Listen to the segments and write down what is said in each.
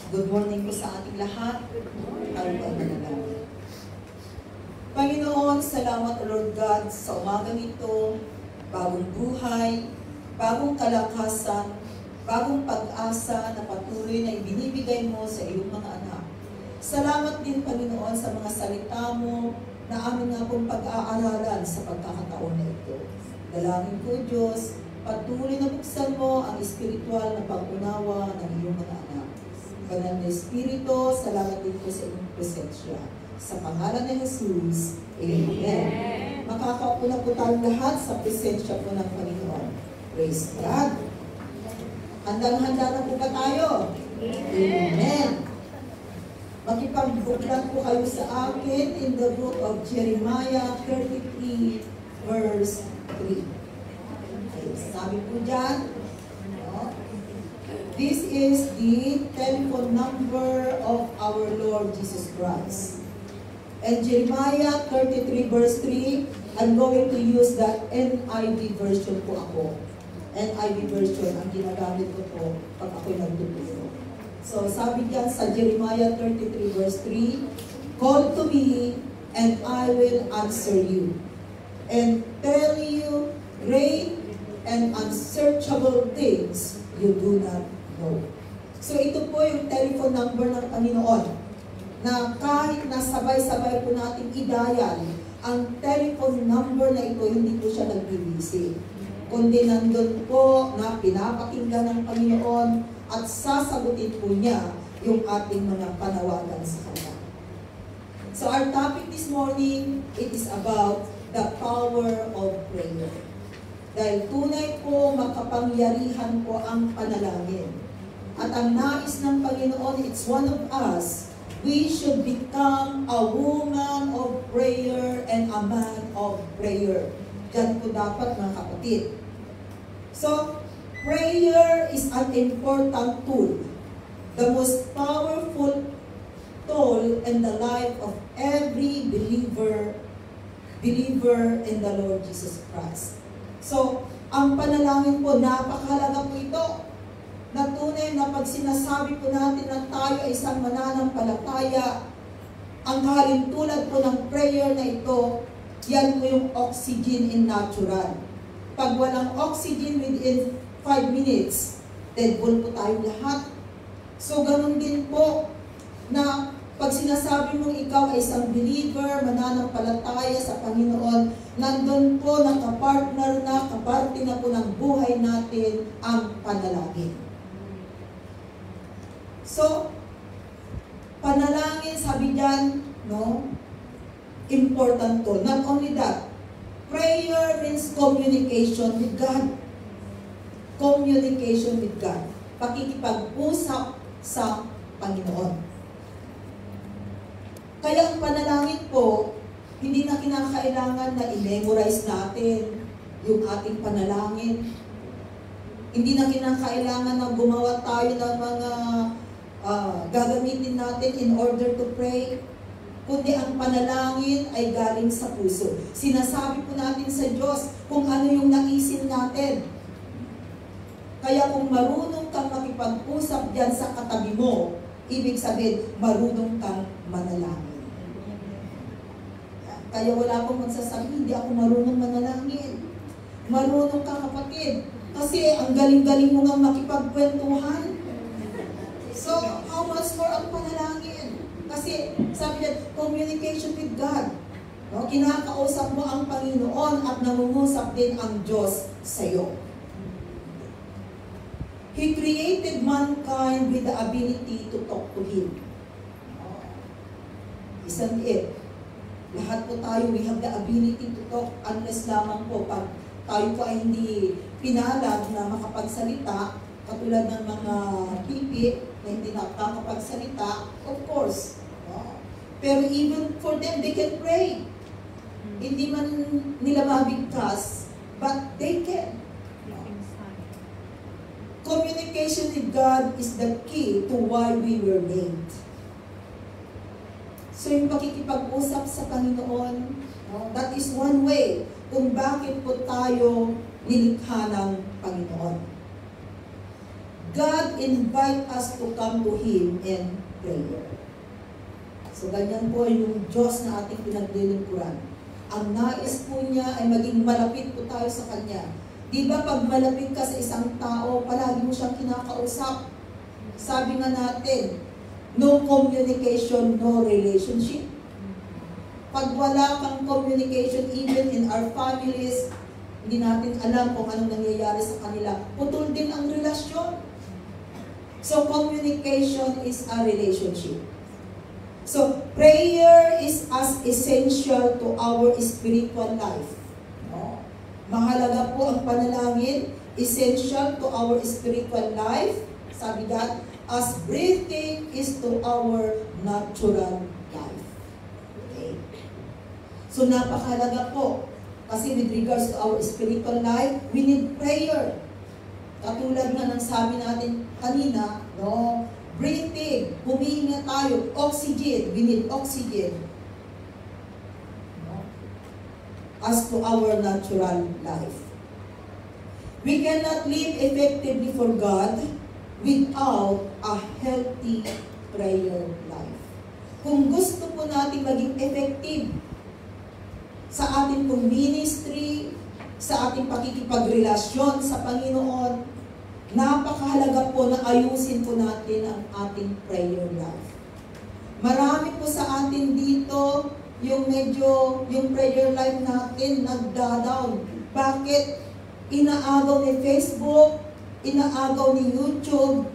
Good morning po sa ating lahat. Tayo po ang manalangin. Panginoon, salamat Lord God sa umaga nito, bagong buhay, bagong kalakasan, bagong pag-asa na patuloy na ibinibigay mo sa iyong mga anak. Salamat din Panginoon sa mga salita mo na amin nga pong pag-aaralan sa pagkakataon na ito. Dalangin ko Diyos, patuloy na buksan mo ang espiritual na pag-unawa ng iyong mga anak. Banal na Espiritu, salamat din po sa inyong presensya. Sa pangalan ni Jesus, Amen. Makakaupo na po tayong lahat sa presensya po ng Panginoon. Praise God. Handang-handa na po ba tayo? Amen. Makipagbuklat po kayo sa akin in the book of Jeremiah 33 verse 3. Okay, sabi po dyan, this is the telephone number of our Lord Jesus Christ. And Jeremiah 33 verse 3, I'm going to use that NIV version po ako. NIV version ang ginagamit ko po pag ako'y nagtuturo. So sabi diyan sa Jeremiah 33 verse 3, call to me and I will answer you and tell you great and unsearchable things you do not know. So ito po yung telephone number ng Panginoon na kahit na sabay-sabay po natin i-dial, ang telephone number na ito hindi po siya nagbibisi. Kundi nandun po na pinapakinggan ng Panginoon at sasagutin po niya yung ating mga panawagan sa Kanya. So our topic this morning, it is about the power of prayer. Dahil tunay po makapangyarihan po ang panalangin. At ang nais ng Panginoon, it's one of us. We should become a woman of prayer and a man of prayer. Diyan po dapat mga kapatid. So, prayer is an important tool. The most powerful tool in the life of every believer in the Lord Jesus Christ. So, ang panalangin po, napakahalaga po ito. Na tunay na pag sinasabi po natin na tayo ay isang mananampalataya, ang halintulad po ng prayer na ito, yan po yung oxygen in natural. Pag walang oxygen within 5 minutes, dead ball po tayong lahat. So ganun din po na pag sinasabi mong ikaw ay isang believer, mananampalataya sa Panginoon, nandun po nakapartner na, kaparte na po ng buhay natin ang panalangin. So, panalangin, sabi diyan, no? Important to. Not only that, prayer means communication with God. Communication with God. Pakikipag-usap sa Panginoon. Kaya ang panalangin po, hindi na kinakailangan na i-memorize natin yung ating panalangin. Hindi na kinakailangan na gumawa tayo ng mga gagamitin natin in order to pray, kundi ang panalangin ay galing sa puso. Sinasabi po natin sa Diyos kung ano yung naisin natin. Kaya kung marunong kang makipag-usap diyan sa katabi mo, ibig sabihin, marunong kang manalangin. Kaya wala akong magsasabi, hindi ako marunong manalangin. Marunong ka kapatid, kasi ang galing-galing mo nga makipagkwentuhan. So, how much more ang panalangin? Kasi, sabi niya, communication with God. No? Kinakausap mo ang Panginoon at nangungusap din ang Diyos sa iyo. He created mankind with the ability to talk to Him. Isn't it? Lahat po tayo, we have the ability to talk unless lamang po pag tayo po ay hindi pinalad na makapagsalita, katulad ng mga pipi na hindi nakakapagsalita, of course. Pero even for them, they can pray. Hindi man nila mabigkas, but they can. Communication with God is the key to why we were made. So yung pakikipag-usap sa Panginoon, that is one way kung bakit po tayo nilikha ng Panginoon. God invite us to come to Him in prayer. So ganyan po yung Diyos na ating pinaglilingkuran. Ang nais po niya ay maging malapit po tayo sa Kanya. Di ba pag malapit ka sa isang tao, palagi mo siyang kinakausap. Sabi nga natin, no communication, no relationship. Pag wala kang communication, even in our families, hindi natin alam kung anong nangyayari sa kanila. Putol din ang relasyon. So communication is a relationship. So, prayer is as essential to our spiritual life. No? Mahalaga po ang panalangin, essential to our spiritual life. Sabi God, as breathing is to our natural life. Okay? So, napakahalaga po. Kasi with regards to our spiritual life, we need prayer. Katulad nga ng sabi natin kanina, no? Breathing, humihinga tayo, oxygen, we need oxygen. As to our natural life. We cannot live effectively for God without a healthy prayer life. Kung gusto po natin maging effective sa ating pong ministry, sa ating pakikipagrelasyon sa Panginoon, napakahalaga po na ayusin po natin ang ating prayer life. Marami po sa atin dito yung prayer life natin nagda-down. Bakit? Inaagaw ni Facebook, inaagaw ni YouTube,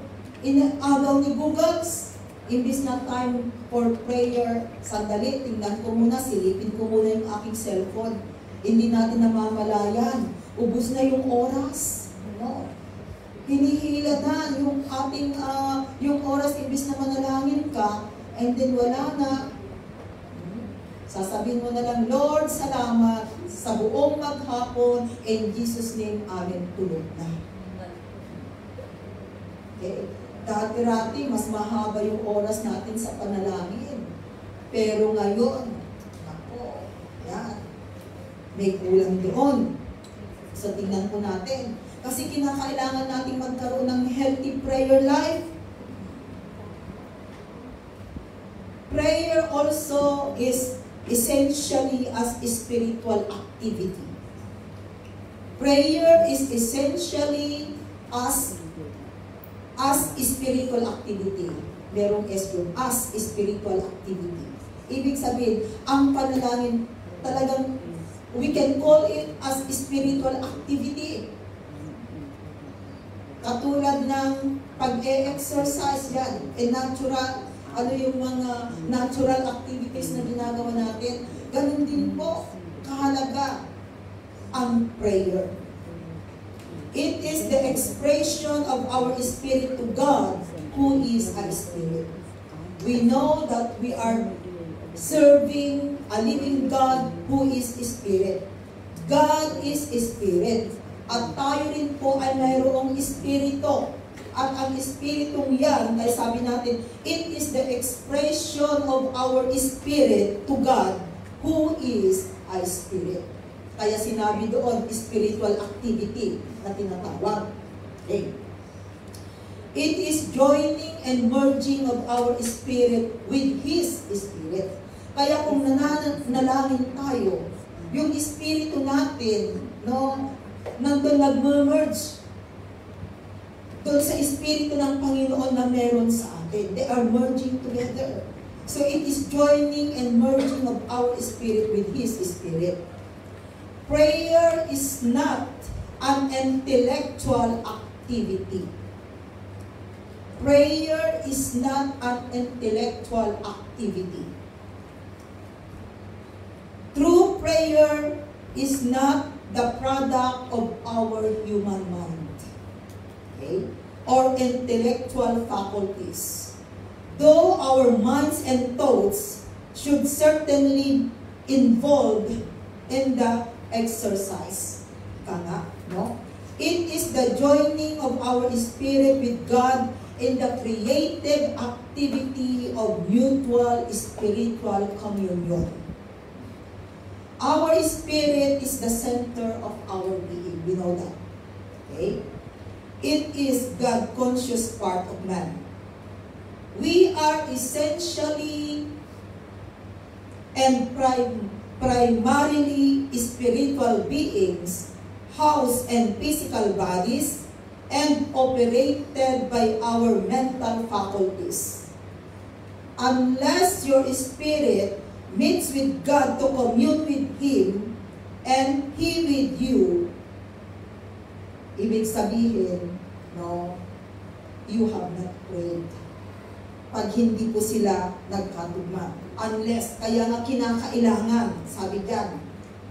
inaagaw ni Google. Imbis na time for prayer, sandali, tingnan ko muna, silipin ko muna yung aking cellphone. Hindi natin namamalayan. Ubus na yung oras. No? Hinihila na yung ating, yung oras, imbis na manalangin ka, and then wala na. Sasabihin mo na lang, Lord, salamat sa buong maghapon, in Jesus' name, amen, tulog na. Okay? Dati-rati, mas mahaba yung oras natin sa panalangin. Pero ngayon, ako, yan, may kulang doon. So, tingnan po natin. Kasi kinakailangan nating magkaroon ng healthy prayer life. Prayer also is essentially as spiritual activity. Prayer is essentially as spiritual activity. Merong S yun, as spiritual activity. Ibig sabihin, ang panalangin talagang we can call it as spiritual activity. Katulad ng pag-e-exercise yan, natural, ano yung mga natural activities na ginagawa natin, ganun din po kahalaga ang prayer. It is the expression of our spirit to God, who is a spirit. We know that we are serving a living God who is spirit. God is spirit. At tayo rin po ay mayroong espiritu. At ang espiritong yan, kaya sabi natin, it is the expression of our spirit to God, who is a spirit. Kaya sinabi doon, spiritual activity na tinatawag. Okay. It is joining and merging of our spirit with His spirit. Kaya kung nanalangin tayo, yung espiritu natin, no, nandun nag-merge doon sa espiritu ng Panginoon na meron sa atin. They are merging together. So it is joining and merging of our spirit with His spirit. Prayer is not an intellectual activity. Prayer is not an intellectual activity. True prayer is not the product of our human mind, okay, or intellectual faculties. Though our minds and thoughts should certainly involve in the exercise. Kanga, no? It is the joining of our spirit with God in the creative activity of mutual spiritual communion. Our spirit is the center of our being. We know that. Okay? It is God-conscious part of man. We are essentially and primarily spiritual beings, housed in physical bodies, and operated by our mental faculties. Unless your spirit meets with God to commune with Him, and He with you, ibig sabihin, no, you have not prayed. Pag hindi po sila nagkatugma. Unless, kaya nga kinakailangan, sabi dyan,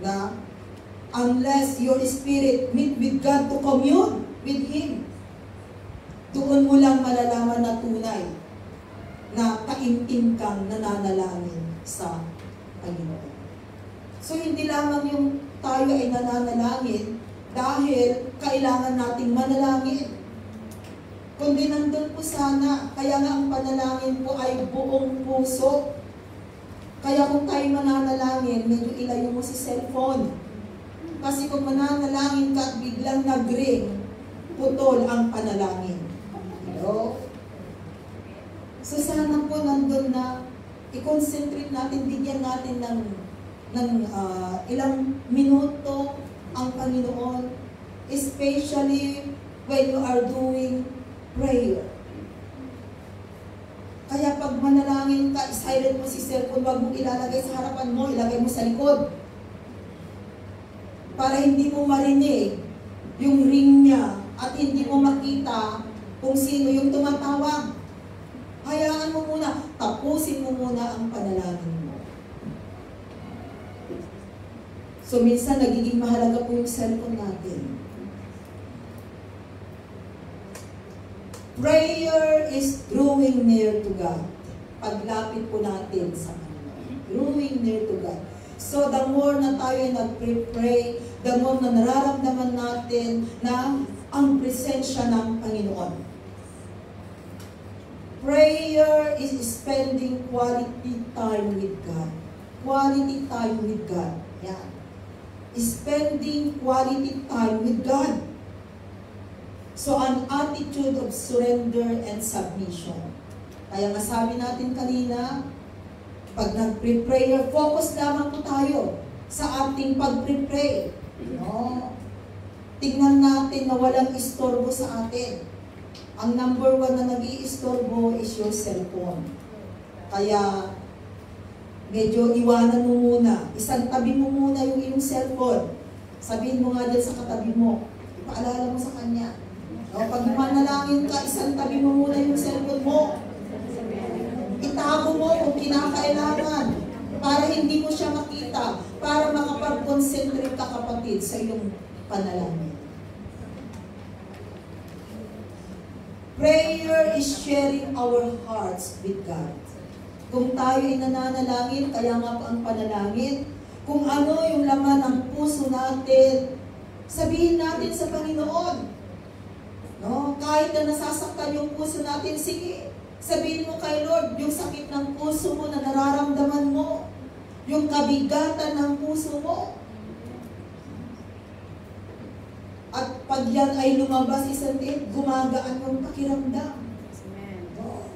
na unless your spirit meet with God to commune with Him, doon mo lang malalaman na tunay na kaimtim kang nananalangin sa Panginoon. So hindi lamang yung tayo ay nananalangin dahil kailangan nating manalangin, kundi nandun po sana, kaya nga ang panalangin po ay buong puso. Kaya kung tayo mananalangin, medyo ilayo mo si cellphone. Kasi kung mananalangin ka at biglang nag-ring, putol ang panalangin. Hello? So sana po nandun na i-concentrate natin, bigyan natin ng ilang minuto ang Panginoon, especially when you are doing prayer. Kaya pag manalangin ka, silent mo si cellphone, wag mong ilalagay sa harapan mo, ilagay mo sa likod. Para hindi mo marinig yung ring niya at hindi mo makita kung sino yung tumatawag. Hayaan mo muna, tapusin mo muna ang panalangin mo. So minsan nagiging mahalaga po yung cellphone natin. Prayer is drawing near to God. Paglapit po natin sa Panginoon. Drawing near to God. So the more na tayo ay nag-pray, the more na nararamdaman natin na ang presensya ng Panginoon. Prayer is spending quality time with God. Quality time with God. Yan. Spending quality time with God. So, an attitude of surrender and submission. Kaya nga sabi natin kanina, pag nag-prayer, focus lamang po tayo sa ating pag-pray. No? Tingnan natin na walang istorbo sa atin. Ang number one na nag-i-istorbo is your cellphone. Kaya, medyo iwanan mo muna. Isang tabi mo muna yung iyong cellphone. Sabihin mo nga dyan sa katabi mo. Ipaalala mo sa kanya. O, pag manalangin ka, isang tabi mo muna yung cellphone mo. Itago mo kung kinakailangan para hindi mo siya makita, para makapag-concentrate ka, kapatid, sa iyong panalangin. Prayer is sharing our hearts with God. Kung tayo ay nananalangin, kaya nga po ang panalangin, kung ano yung laman ng puso natin, sabihin natin sa Panginoon. No? Kahit na nasasaktan yung puso natin, sige, sabihin mo kay Lord, yung sakit ng puso mo na nararamdaman mo, yung kabigatan ng puso mo. At pag yan ay lumabas isang gumagaan yung pakiramdam. No?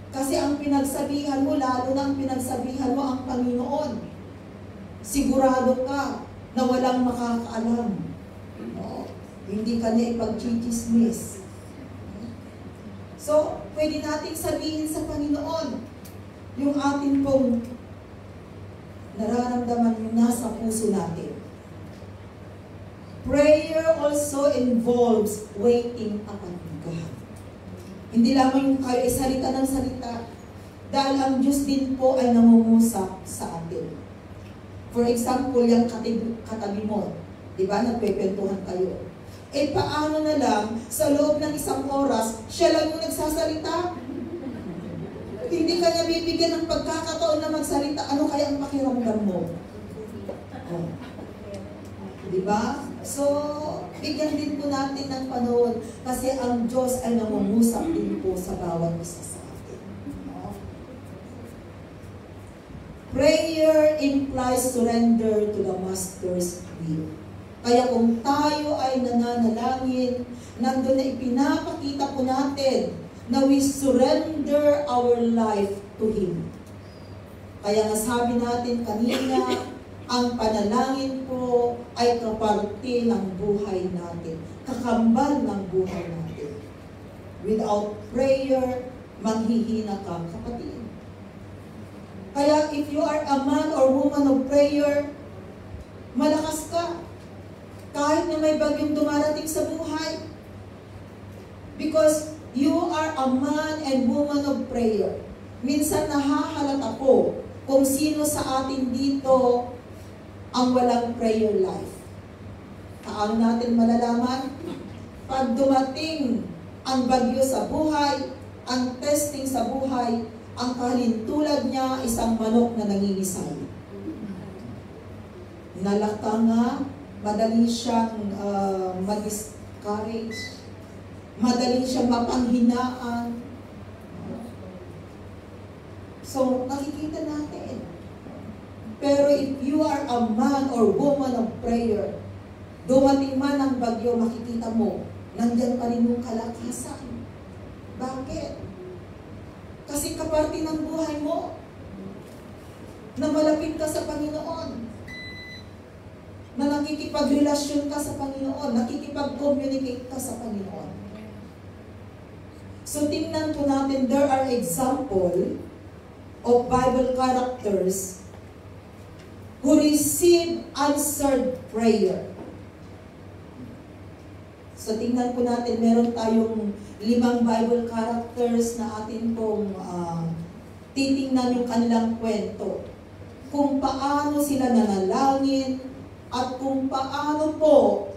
Kasi ang pinagsabihan mo, lalo na ang pinagsabihan mo ang Panginoon, sigurado ka na walang makakaalam. No? Hindi ka na ipag-chichismis. So, pwede nating sabihin sa Panginoon yung ating pong nararamdaman yung nasa puso natin. Prayer also involves waiting upon God. Hindi lamang yung kayo ay salita ng salita, dahil ang Diyos din po ay nangungusap sa atin. For example, yung katabi mo, di ba, nagpepwentuhan kayo. Eh paano na lang, sa loob ng isang oras, siya lang yung nagsasalita? Hindi ka niya bibigyan ng pagkakataon na magsalita, ano kaya ang pakiramdam mo? Oh. Diba? So, bigyan din po natin ng panahon kasi ang Diyos ay nangungusap din po sa bawat isa sa atin. No? Prayer implies surrender to the Master's will. Kaya kung tayo ay nananalangin, nandun na ipinapakita po natin na we surrender our life to Him. Kaya nga sabi natin kanina, ang panalangin po ay kaparte ng buhay natin, kakambal ng buhay natin. Without prayer, manghihina ka, kapatid. Kaya if you are a man or woman of prayer, malakas ka. Kahit na may bagyong dumarating sa buhay. Because you are a man and woman of prayer. Minsan nahahalata ko kung sino sa atin dito ang walang prayer life. Paano natin malalaman? Pag dumating ang bagyo sa buhay, ang testing sa buhay, ang kalintulad niya isang manok na nangingisay. Nalaka nga, madali siyang mag-discourage, madali siyang mapanghinaan. So, nakikita natin. Pero if you are a man or woman of prayer, dumating man ang bagyo, makikita mo, nandyan pa rin yung kalakasan. Bakit? Kasi kaparte ng buhay mo, na malapit ka sa Panginoon, na nakikipagrelasyon ka sa Panginoon, nakikipag-communicate ka sa Panginoon. So tingnan po natin, there are example of Bible characters who receive answered prayer. So tingnan po natin, meron tayong 5 Bible characters na atin pong titingnan yung kanilang kwento. Kung paano sila nanalangin, at kung paano po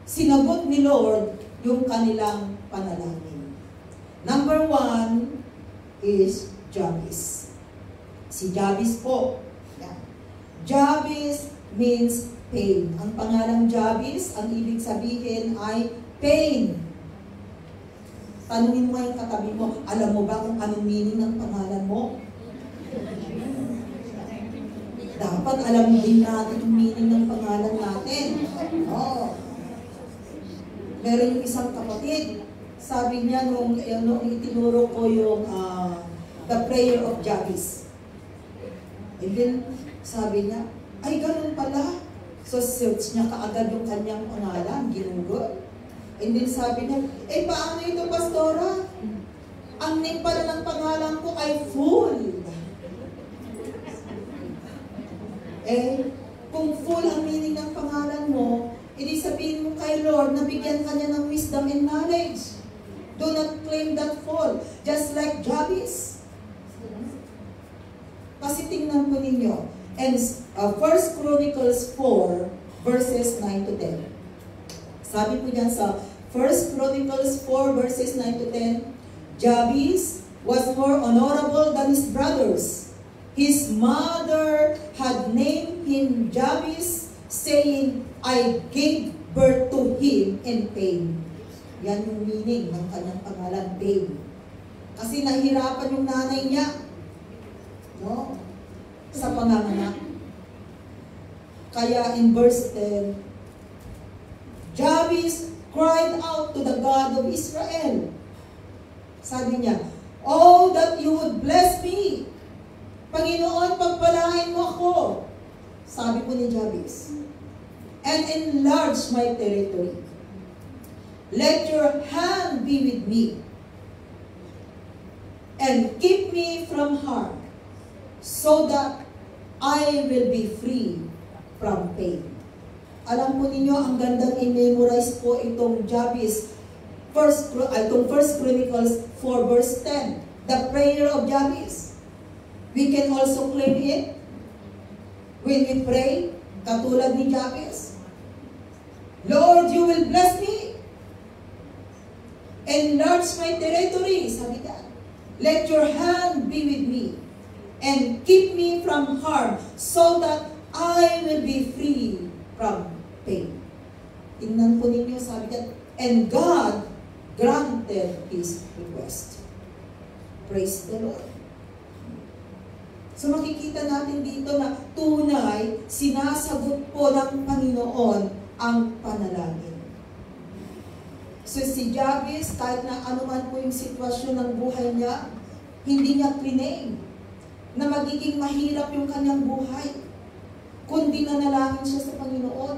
sinagot ni Lord yung kanilang panalangin. Number 1 is Jabez. Si Jabez po. Yan. Jabez means pain. Ang pangalang Jabez, ang ibig sabihin ay pain. Tanungin mo yung katabi mo, alam mo ba kung anong meaning ng pangalan mo? Dapat alam din natin yung meaning ng pangalan natin. Oh. Meron yung isang kapatid, sabi niya nung itinuro ko yung the prayer of Jabez. And then, sabi niya, ay ganun pala. So search niya kaagad yung kanyang pangalan, ginugol. And then sabi niya, paano ito, pastora? Ang name pala ng pangalan ko ay Fool. Kung full ang meaning ng pangalan mo, edi sabihin mo kay Lord na bigyan ka niya ng wisdom and knowledge. Do not claim that full. Just like Jabez. Kasi tingnan po ninyo. And 1 Chronicles 4, verses 9 to 10. Sabi po niyan sa 1 Chronicles 4, verses 9 to 10, Jabez was more honorable than his brothers. His mother had named him Jabez, saying, I gave birth to him in pain. Yan yung meaning ng kanyang pangalan, pain. Kasi nahirapan yung nanay niya, no? Sa panganganak. Kaya in verse 10, Jabez cried out to the God of Israel. Sabi niya, oh, that you would bless me. Panginoon, pagpalain mo ako. Sabi po ni Jabez. And enlarge my territory. Let your hand be with me. And keep me from harm. So that I will be free from pain. Alam po ninyo, ang gandang i-memorize po itong Jabez. Itong 1 Chronicles 4 verse 10. The prayer of Jabez. We can also claim it when we pray, katulad ni Jabez. Lord, you will bless me. Enlarge my territory, sabi ka. Let your hand be with me. And keep me from harm, so that I will be free from pain. Tingnan po ninyo, sabi ka. And God granted his request. Praise the Lord. So makikita natin dito na tunay, sinasagot po ng Panginoon ang panalangin. So si Jabez, kahit na anuman po yung sitwasyon ng buhay niya, hindi niya priname na magiging mahirap yung kanyang buhay, kundi nanalangin siya sa Panginoon.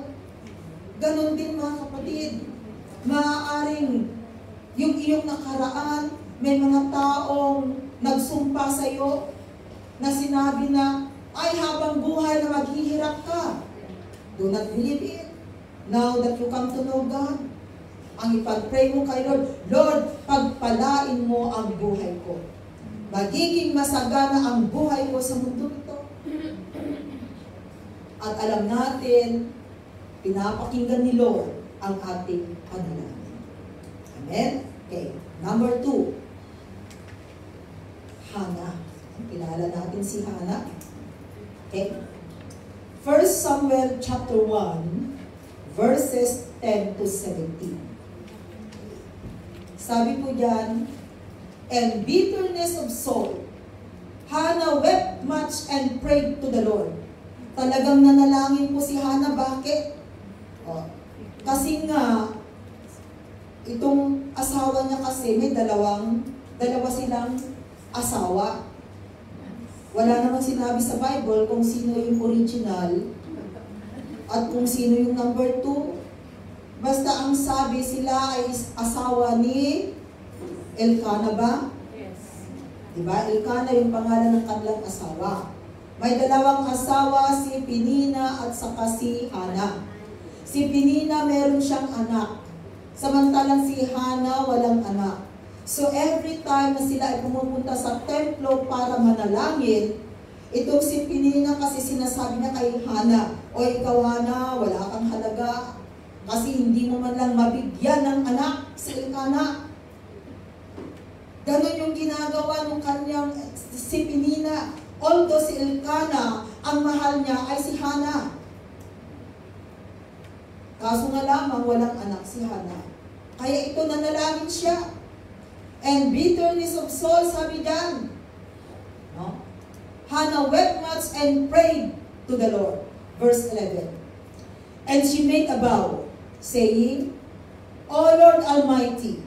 Ganon din mga kapatid, maaaring yung iyong nakaraan, may mga taong nagsumpa sa iyo na sinabi na, ay habang buhay na maghihirap ka. Do not believe it. Now that you come to know God, ang ipag-pray mo kay Lord, Lord, pagpalain mo ang buhay ko. Magiging masagana ang buhay ko sa mundo ito. At alam natin, pinapakinggan ni Lord ang ating panalangin. Amen? Okay. Number 2. Hana. Kilala natin si Hana. Okay. 1 Samuel chapter 1, verses 10 to 17. Sabi po diyan, and bitterness of soul, Hannah wept much and prayed to the Lord. Talagang nanalangin po si Hannah. Bakit? Kasi nga, itong asawa niya kasi, may dalawa silang asawa. Wala namang sinabi sa Bible kung sino yung original at kung sino yung number 2. Basta ang sabi sila ay asawa ni Elkanah ba? Yes. Diba? Elkanah yung pangalan ng kanilang asawa. May dalawang asawa, si Penina at saka si Hannah. Si Penina meron siyang anak. Samantalang si Hannah walang anak. So every time na sila ay pumupunta sa templo para manalangin, itong si Penina kasi sinasabi niya kay Hannah, o ikaw Hannah, wala kang halaga kasi hindi mo man lang mabigyan ng anak si Elkanah. Ganon yung ginagawa ng kanyang si Penina. Although si Elkanah, ang mahal niya ay si Hannah. Kaso nga lamang walang anak si Hannah. Kaya ito nanalangin siya. And bitterness of soul, sabi diyan. No? Hannah wept much and prayed to the Lord. Verse 11. And she made a vow, saying, O Lord Almighty,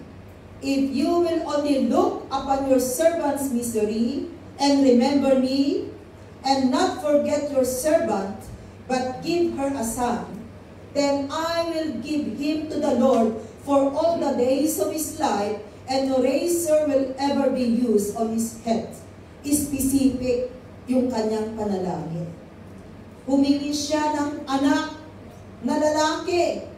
if you will only look upon your servant's misery and remember me, and not forget your servant, but give her a son, then I will give him to the Lord for all the days of his life, and no razor will ever be used on his head. Specific yung kanyang panalangin. Humingi siya ng anak na lalaki.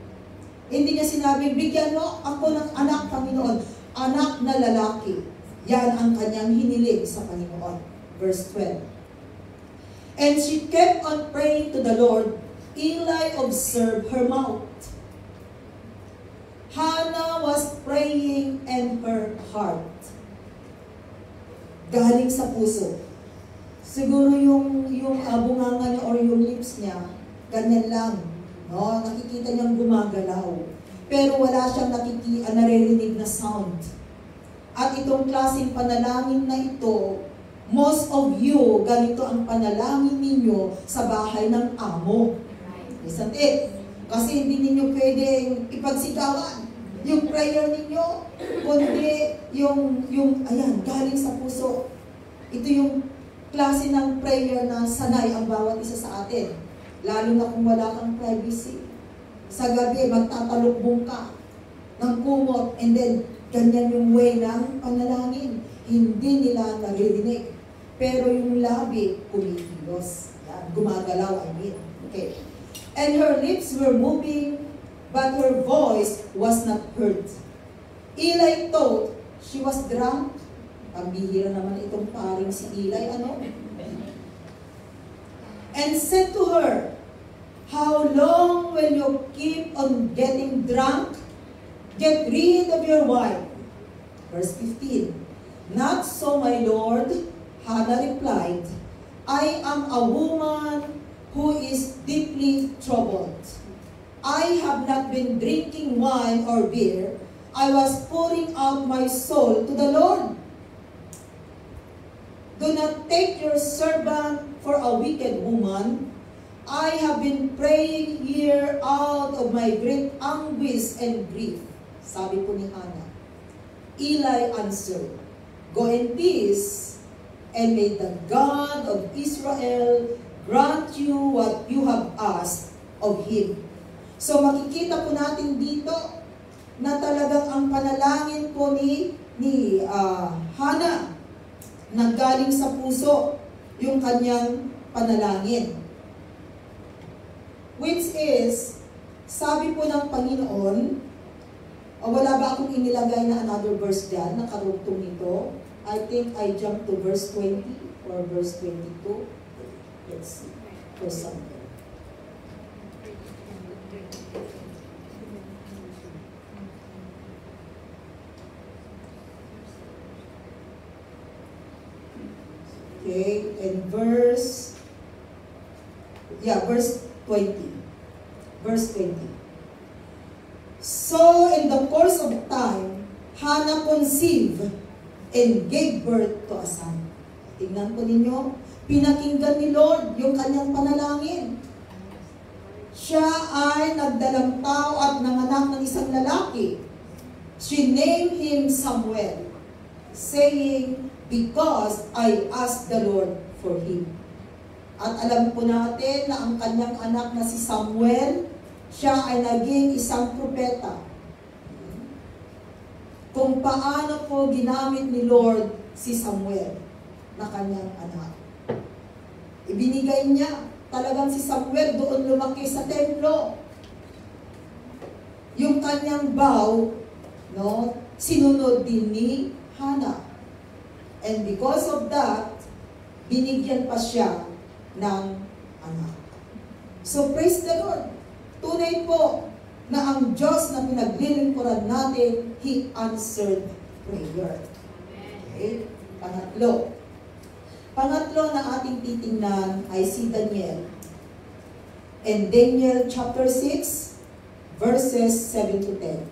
Hindi niya sinabi, bigyan mo ako ng anak, Panginoon. Anak na lalaki. Yan ang kanyang hiniling sa Panginoon. Verse 12. And she kept on praying to the Lord. Eli observed her mouth. Hannah was praying in her heart. Galing sa puso. Siguro yung bunganga niya or yung lips niya, ganyan lang. No? Nakikita niyang gumagalaw. Pero wala siyang naririnig na sound. At itong klaseng panalangin na ito, most of you, ganito ang panalangin ninyo sa bahay ng amo. Isn't it? Kasi hindi ninyo pwedeng ipagsigawan yung prayer ninyo, kundi ayan, galing sa puso. Ito yung klase ng prayer na sanay ang bawat isa sa atin. Lalo na kung wala kang privacy. Sa gabi, magtatalukbong ka ng kumot, and then, ganyan yung way ng panalangin. Hindi nila naririnig. Pero yung labi, kumikilos. Yan, gumagalaw, I mean. Okay. And her lips were moving, but her voice was not heard. Eli thought she was drunk. Pambihira naman itong paring si Eli, ano? And said to her, how long will you keep on getting drunk? Get rid of your wine. Verse 15. Not so, my Lord, Hannah replied, I am a woman who is deeply troubled. I have not been drinking wine or beer. I was pouring out my soul to the Lord. Do not take your servant for a wicked woman. I have been praying here out of my great anguish and grief. Sabi po ni Hannah. Eli answered, go in peace, and may the God of Israel grant you what you have asked of Him. So makikita po natin dito na talagang ang panalangin po ni Hannah nanggaling sa puso yung kanyang panalangin. Which is, sabi po ng Panginoon, wala ba akong inilagay na another verse dyan, nakarugtong nito? I think I jumped to verse 20 or verse 22. Let's see, for something. Okay, and verse 20. Verse 20. So, in the course of time, Hannah conceived and gave birth to a son. Tingnan po ninyo, pinakinggan ni Lord yung kanyang panalangin. Siya ay nagdalang tao at nanganak ng isang lalaki. She named him Samuel, saying, because I asked the Lord for him. At alam po natin na ang kanyang anak na si Samuel, siya ay naging isang propeta. Kung paano po ginamit ni Lord si Samuel na kanyang anak. Ibinigay niya talagang si Samuel doon lumaki sa templo. Yung kanyang vow, no, sinunod din ni Hannah. And because of that, binigyan pa siya ng anak. So praise the Lord. Tunay po na ang Diyos na pinaglilingkuran natin, He answered prayer. Okay? Pangatlo na ating titingnan ay si Daniel. And Daniel chapter 6, verses 7 to 10.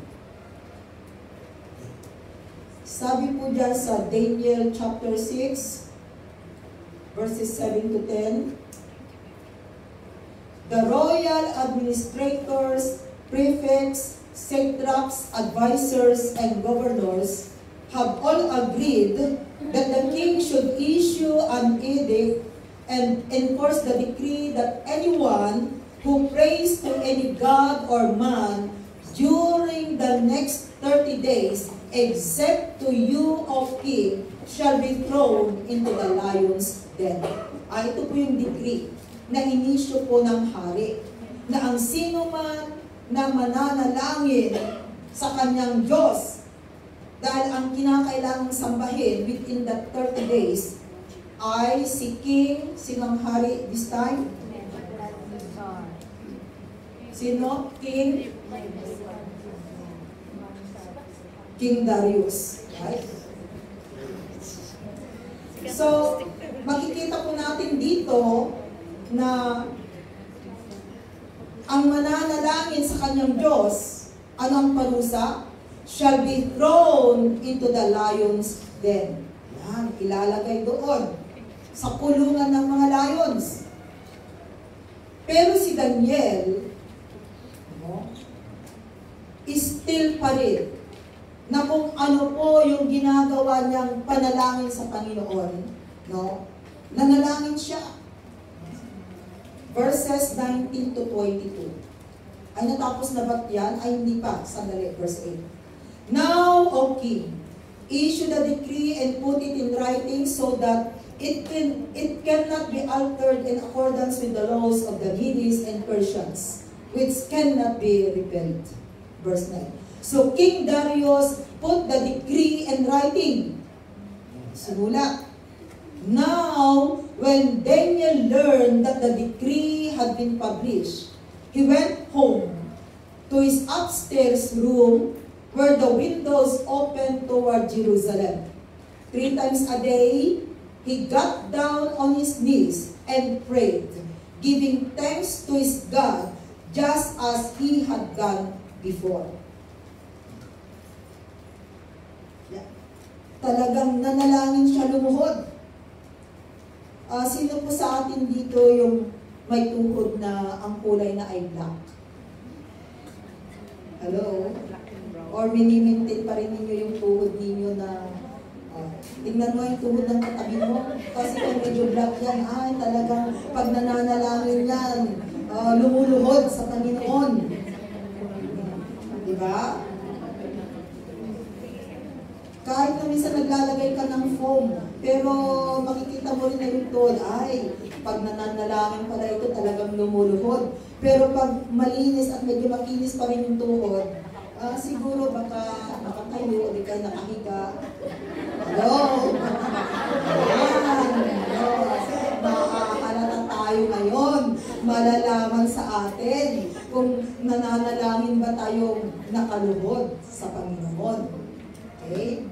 Sabi po dyan sa Daniel chapter 6, verses 7 to 10, the royal administrators, prefects, satraps, advisors, and governors have all agreed that the king should issue an edict and enforce the decree that anyone who prays to any god or man during the next 30 days, except to you, O king, shall be thrown into the lion's den. Ito po yung decree na inisyo po ng hari, na ang sino man na mananalangin sa kanyang Diyos, dahil ang kinakailangang sambahin within that 30 days ay si King, sinong hari this time? Sino? King Darius. Right? So, makikita po natin dito na ang mananalangin sa kanyang Diyos, anong parusa? Shall be thrown into the lion's den. Yan, ilalagay doon sa kulungan ng mga lions. Pero si Daniel, still pa rin na kung ano po yung ginagawa niyang panalangin sa Panginoon, no? Nanalangin siya. Verses 19 to 22. Ay, natapos na ba yan? Ay, hindi pa. Sandali, verse 8. Now, O King, issue the decree and put it in writing so that it cannot be altered in accordance with the laws of the Medes and Persians, which cannot be repealed. Verse 9. So King Darius put the decree in writing. Sinulat. Now, when Daniel learned that the decree had been published, he went home to his upstairs room where the windows opened toward Jerusalem. 3 times a day, he got down on his knees and prayed, giving thanks to his God, just as he had done before. Talagang nanalangin siya lumuhod. Sino po sa atin dito yung may tuhod na ang kulay na ay black? Hello? Or minimintin pa rin ninyo yung tuhod ninyo na tingnan mo yung tuhod ng katabi mo. Kasi kung medyo black yan, ay talagang pag nananalangin yan, lumuluhod sa Panginoon. Diba? Kahit na minsan naglalagay ka ng foam, pero makikita mo rin na yung tuhod, ay, pag nananalangin pala ito, talagang lumuluhod. Pero pag malinis at medyo makinis pa rin yung tuhod, siguro baka nakatayo o di kayo nakahiga. Hello? Ayan. Makakalata tayo ngayon. Malalaman sa atin kung nananalangin ba tayong nakaluhod sa Panginoon. Okay?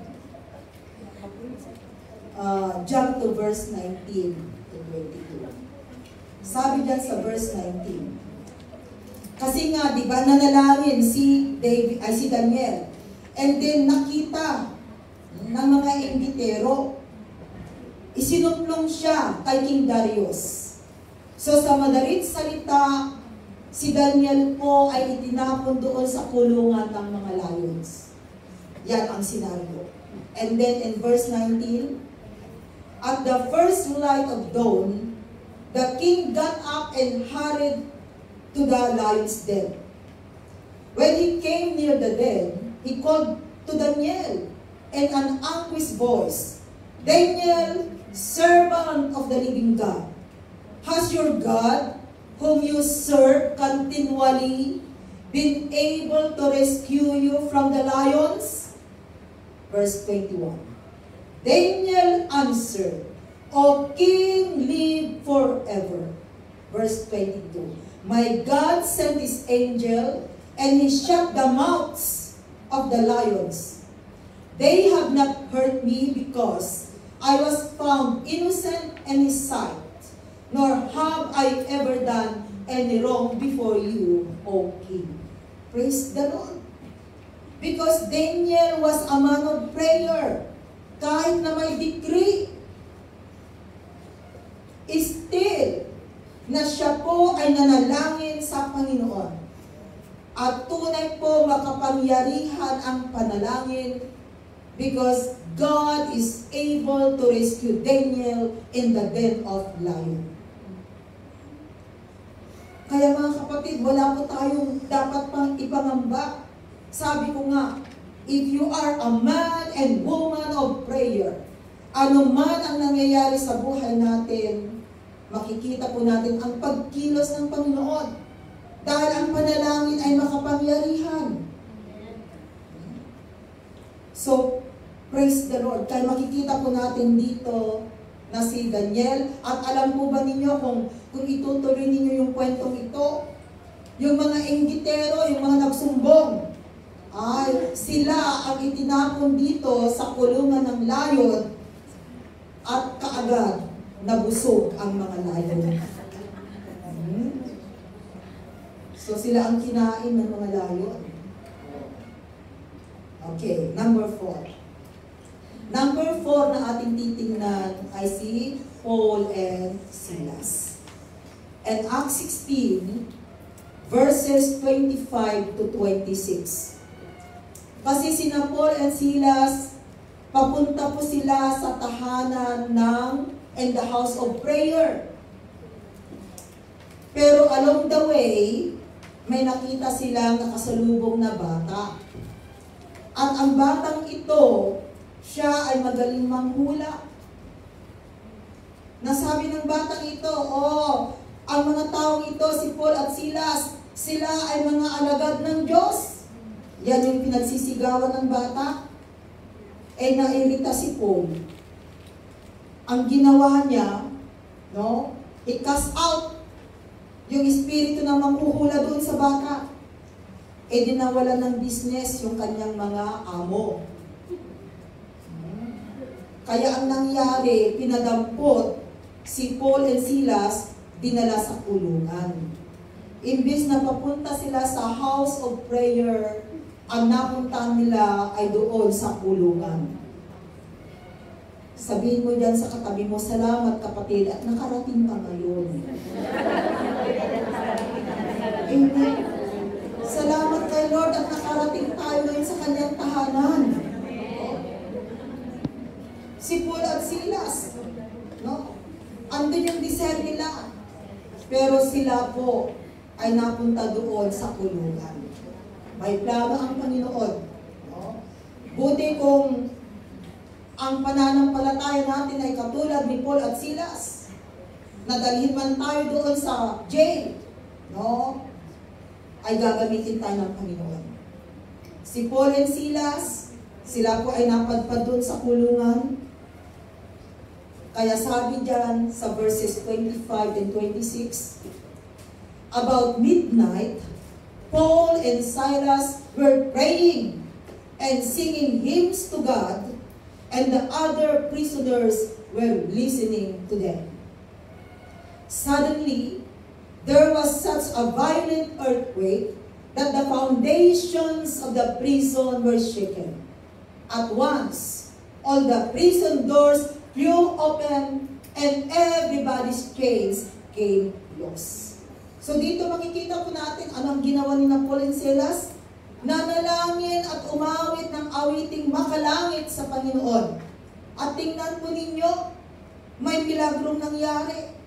Jump to verse 19 to 22. Sabi dyan sa verse 19, kasi nga, di ba, nanalangin si Daniel. And then, nakita ng mga imbitero. Isinumplong siya kay King Darius. So, sa madalit salita, si Daniel po ay itinapon doon sa kulungan ng mga lions. Yan ang senaryo. And then, in verse 19, at the first light of dawn, the king got up and hurried to the lion's den. When he came near the den, he called to Daniel in an anguished voice, Daniel, servant of the living God, has your God, whom you serve continually, been able to rescue you from the lions? Verse 21. Daniel answered, O king, live forever. Verse 22. My God sent his angel, and he shut the mouths of the lions. They have not hurt me because I was found innocent in his sight, nor have I ever done any wrong before you, O king. Praise the Lord. Because Daniel was a man of prayer. Kahit na may decree, still, na siya po ay nanalangin sa Panginoon. At tunay po makapangyarihan ang panalangin because God is able to rescue Daniel in the den of lion. Kaya mga kapatid, wala po tayong dapat pang ipangamba. Sabi ko nga, if you are a man and woman of prayer, ano man ang nangyayari sa buhay natin, makikita po natin ang pagkilos ng Panginoon. Dahil ang panalangin ay makapangyarihan. So, praise the Lord. Kaya makikita po natin dito na si Daniel. At alam po ba ninyo kung itutuloy ninyo yung kwentong ito, yung mga inggitero, yung mga nagsumbong, ay sila ang itinapon dito sa kulungan ng layon at kaagad nabusog ang mga layon. So sila ang kinain ng mga layon. Okay, number 4. Number 4 na ating titingnan ay si Paul and Silas. And Acts 16, verses 25 to 26. Kasi sina Paul and Silas, papunta po sila sa tahanan in the house of prayer. Pero along the way, may nakita silang nakasalubong na bata. At ang batang ito, siya ay magaling manghula. Nasabi ng batang ito, ang mga taong ito, si Paul at Silas, sila ay mga alagad ng Diyos. Yan yung pinagsisigawan ng bata. Nairita si Paul. Ang ginawa niya, i-cast out yung espiritu na manghuhula doon sa bata. Dinawala ng business yung kanyang mga amo. Kaya ang nangyari, pinadampot si Paul and Silas, dinala sa kulungan. Imbis na papunta sila sa house of prayer, ang napunta nila ay doon sa kulungan. Sabihin mo dyan sa katabi mo, salamat kapatid at nakarating ka ngayon. Amen. Salamat kay Lord at nakarating tayo ngayon sa kanyang tahanan. Si Paul at Silas, no? Andun yung deserve nila. Pero sila po ay napunta doon sa kulungan. May plano ang Panginoon. No? Buti kung ang pananampalataya natin ay katulad ni Paul at Silas. Nadalhin man tayo doon sa jail, no? Ay gagamitin tayo ng Panginoon. Si Paul and Silas, sila po ay napadpad doon sa kulungan. Kaya sabi diyan sa verses 25 and 26, about midnight, Paul and Silas were praying and singing hymns to God, and the other prisoners were listening to them. Suddenly, there was such a violent earthquake that the foundations of the prison were shaken. At once, all the prison doors flew open and everybody's chains came loose. So dito makikita po natin anong ginawa ni Paul and Silas. Nanalangin at umawit ng awiting makalangit sa Panginoon. At tingnan po ninyo, may milagrong nangyari.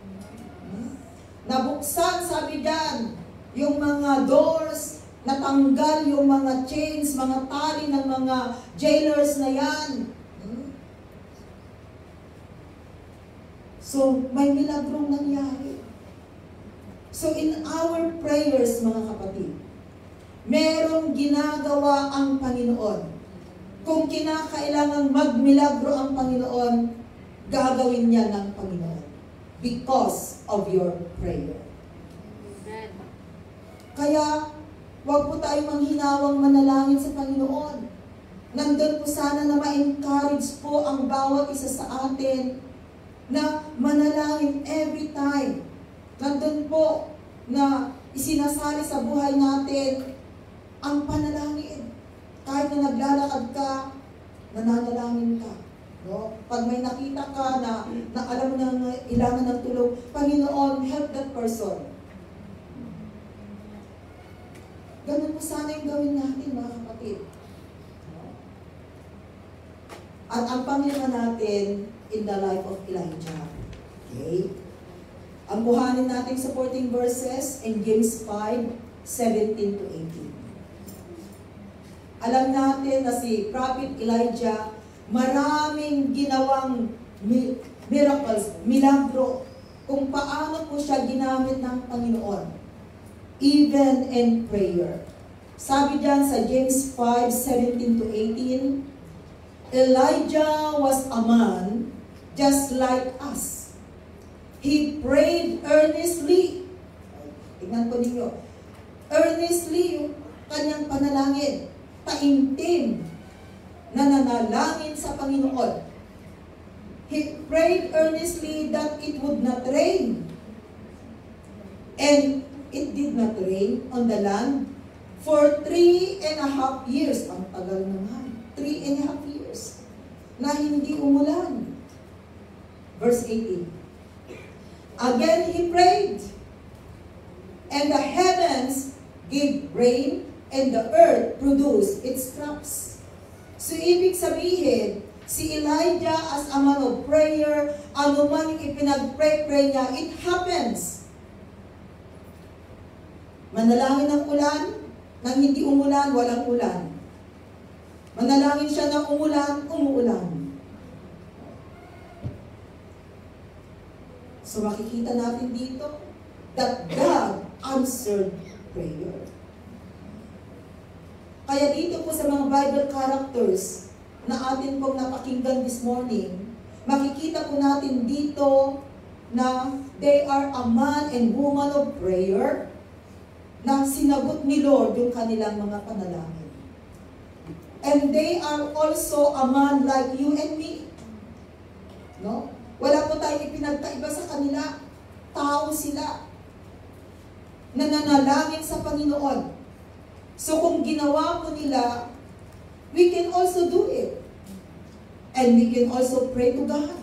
Nabuksan, sabi diyan, yung mga doors, natanggal yung mga chains, mga tali ng mga jailers na yan. So, may milagrong nangyari. So, in our prayers, mga kapatid, merong ginagawa ang Panginoon. Kung kinakailangan magmilagro ang Panginoon, gagawin niya ng Panginoon. Because of your prayer. Kaya, huwag po tayong manghinawang manalangin sa Panginoon. Nandun po sana na ma-encourage po ang bawat isa sa atin na manalangin every time. Nandun po na isinasali sa buhay natin ang panalangin. Kahit na naglalakad ka, nananalangin ka. No? Pag may nakita ka na alam mo na ilangan ng tulong, Panginoon, help that person. Ganun po sana yung gawin natin, mga kapatid. At ang Panginoon natin in the life of Elijah. Okay? Ang buhanin natin supporting verses in James 5:17 to 18. Alam natin na si Prophet Elijah, maraming ginawang miracles, milagro, kung paano po siya ginamit ng Panginoon. Even in prayer. Sabi diyan sa James 5:17 to 18, Elijah was a man just like us. He prayed earnestly. Tingnan po ninyo. Earnestly yung kanyang panalangin. Taimtim na nanalangin sa Panginoon. He prayed earnestly that it would not rain. And it did not rain on the land for 3.5 years. Ang tagal naman. 3.5 years na hindi umulan. Verse 18. Again he prayed, and the heavens gave rain, and the earth produced its crops. So ibig sabihin, si Elijah as a man of prayer, ano man yung ipinag-pray niya, it happens. Manalangin ng ulan, nang hindi umulan, walang ulan. Manalangin siya ng umulan, umuulan. So makikita natin dito that God answered prayer. Kaya dito po sa mga Bible characters na atin pong napakinggan this morning, makikita po natin dito na they are a man and woman of prayer na sinagot ni Lord yung kanilang mga panalangin. And they are also a man like you and me. No? Wala po tayong ipinagkaiba sa kanila. Tao sila. Nananalangin sa Panginoon. So kung ginawa po nila, we can also do it. And we can also pray to God.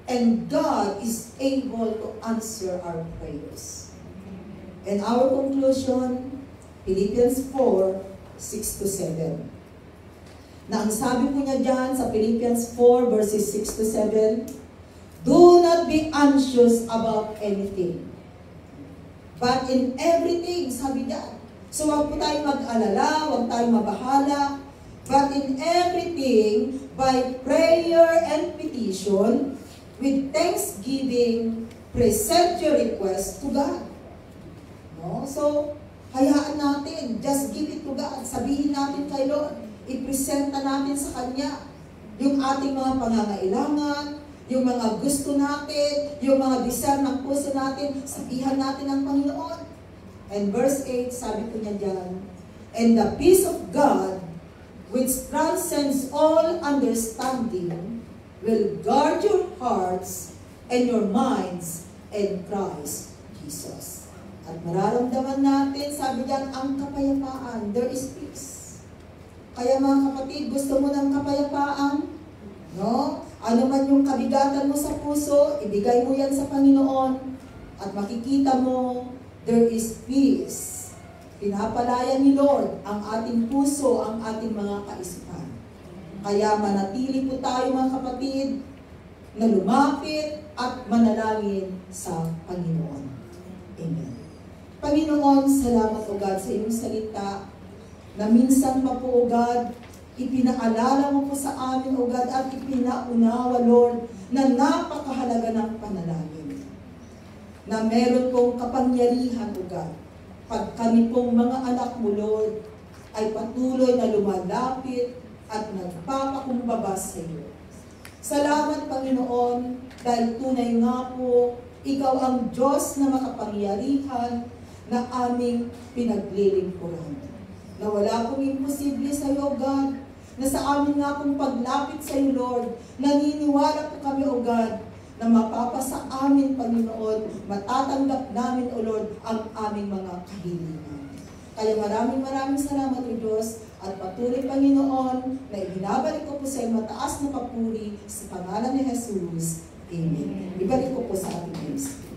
And God is able to answer our prayers. And our conclusion, Philippians 4, 6-7. Na ang sabi po niya dyan sa Philippians 4 verses 6-7, do not be anxious about anything, but in everything, sabi niya. So huwag po tayong mag-alala, huwag tayong mabahala, but in everything, by prayer and petition, with thanksgiving, present your request to God. No? So, hayaan natin, just give it to God. Sabihin natin kay Lord, i-presenta natin sa Kanya yung ating mga pangangailangan, yung mga gusto natin, yung mga desire ng puso natin, sabihan natin ang Panginoon. And verse 8, sabi ko niya dyan, and the peace of God, which transcends all understanding, will guard your hearts and your minds in Christ Jesus. At mararamdaman natin, sabi diyan, ang kapayapaan, there is peace. Kaya mga kapatid, gusto mo ng kapayapaan? No? Ano man yung kabigatan mo sa puso, ibigay mo yan sa Panginoon at makikita mo, there is peace. Pinapalaya ni Lord ang ating puso, ang ating mga kaisipan. Kaya manatili po tayo mga kapatid na lumapit at manalangin sa Panginoon. Amen. Panginoon, salamat o God sa iyong salita na minsan pa po o God, ipinaalala mo po sa amin o God at ipinaunawa Lord na napakahalaga ng panalangin. Na meron pong kapangyarihan o God pag kami pong mga anak mo Lord ay patuloy na lumalapit at nagpapakumbaba sa iyo. Salamat Panginoon dahil tunay nga po ikaw ang Diyos na makapangyarihan na aming pinaglilingkuran. Na wala pong imposible sa iyo, God, na sa amin nga pong paglapit sa iyo, Lord, naniniwala po kami, O God, na mapapasa amin, Panginoon, matatanggap namin, O Lord, ang aming mga kahilingan. Kaya maraming salamat, O Diyos, at patuloy, Panginoon, na ibinabalik ko po sa iyo mataas na papuri sa pangalan ni Jesus. Amen. Ibalik ko po sa ating ministry.